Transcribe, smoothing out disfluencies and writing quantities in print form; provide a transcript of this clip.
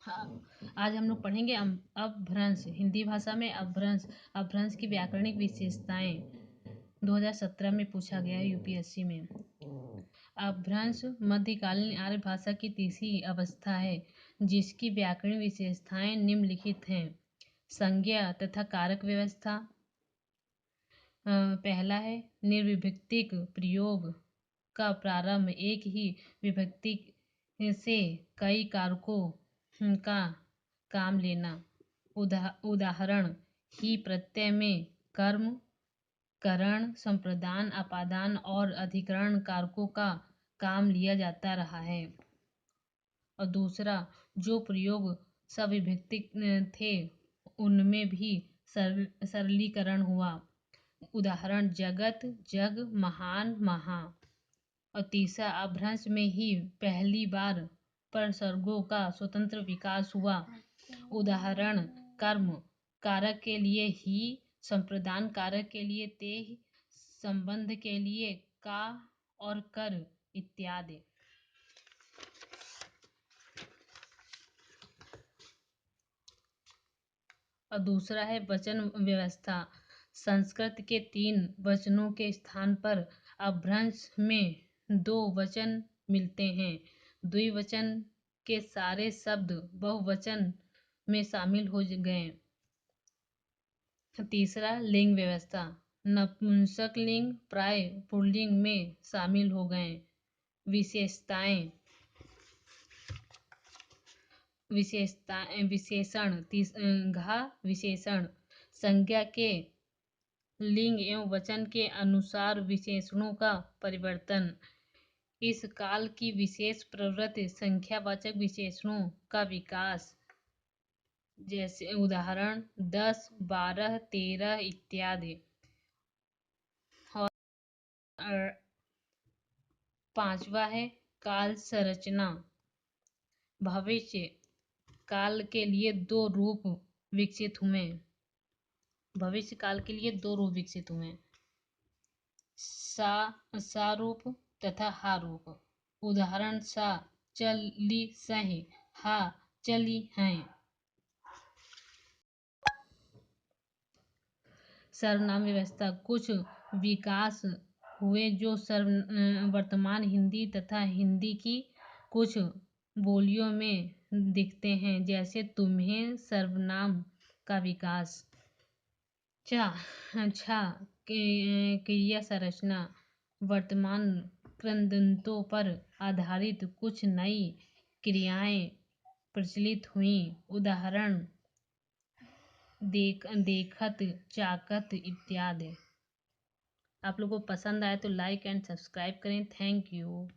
हाँ, आज हम लोग पढ़ेंगे अपभ्रंश। हिंदी भाषा में अपभ्रंश। अपभ्रंश की व्याकरणिक विशेषताएं 2017 में पूछा गया है यूपीएससी में। अपभ्रंश मध्यकालीन आर्य भाषा की तीसरी अवस्था है जिसकी व्याकरणिक विशेषताएं निम्नलिखित हैं। संज्ञा तथा कारक व्यवस्था। पहला है निर्विभक्तिक प्रयोग का प्रारंभ एक ही विभक्ति से कई कारकों का काम लेना। उदाहरण ही प्रत्यय में कर्म, करण, संप्रदान, अपादान और अधिकरण कारकों का काम लिया जाता रहा है। और दूसरा, जो प्रयोग सविभक्तिक थे उनमें भी सरलीकरण हुआ। उदाहरण जगत, जग, महान, महा। और तीसरा, अपभ्रंश में ही पहली बार प्रसर्गों का स्वतंत्र विकास हुआ। उदाहरण कर्म कारक के लिए ही, संप्रदान कारक के लिए ते, संबंध के लिए का और कर इत्यादि। और दूसरा है वचन व्यवस्था। संस्कृत के 3 वचनों के स्थान पर अपभ्रंश में 2 वचन मिलते हैं। द्विवचन के सारे शब्द बहुवचन में शामिल हो गए। तीसरा, लिंग व्यवस्था। नपुंसक लिंग प्राय पुल्लिंग में शामिल हो गए। विशेषण। विशेषण संज्ञा के लिंग एवं वचन के अनुसार विशेषणों का परिवर्तन। इस काल की विशेष प्रवृत्ति संख्यावाचक विशेषणों का विकास। जैसे उदाहरण 10, 12, 13 इत्यादि। और 5वां है काल संरचना। भविष्य काल के लिए 2 रूप विकसित हुए। भविष्य काल के लिए 2 रूप विकसित हुए, सा रूप तथा हा रूप। उदाहरण सा चली सही, हा चली हैं। सर्वनाम व्यवस्था कुछ विकास हुए जो वर्तमान हिंदी तथा हिंदी की कुछ बोलियों में दिखते हैं, जैसे तुम्हें सर्वनाम का विकास। क्रिया संरचना वर्तमान कृदंतों पर आधारित कुछ नई क्रियाएं प्रचलित हुई। उदाहरण देखत, चाकत इत्यादि। आप लोगों को पसंद आए तो लाइक एंड सब्सक्राइब करें। Thank you.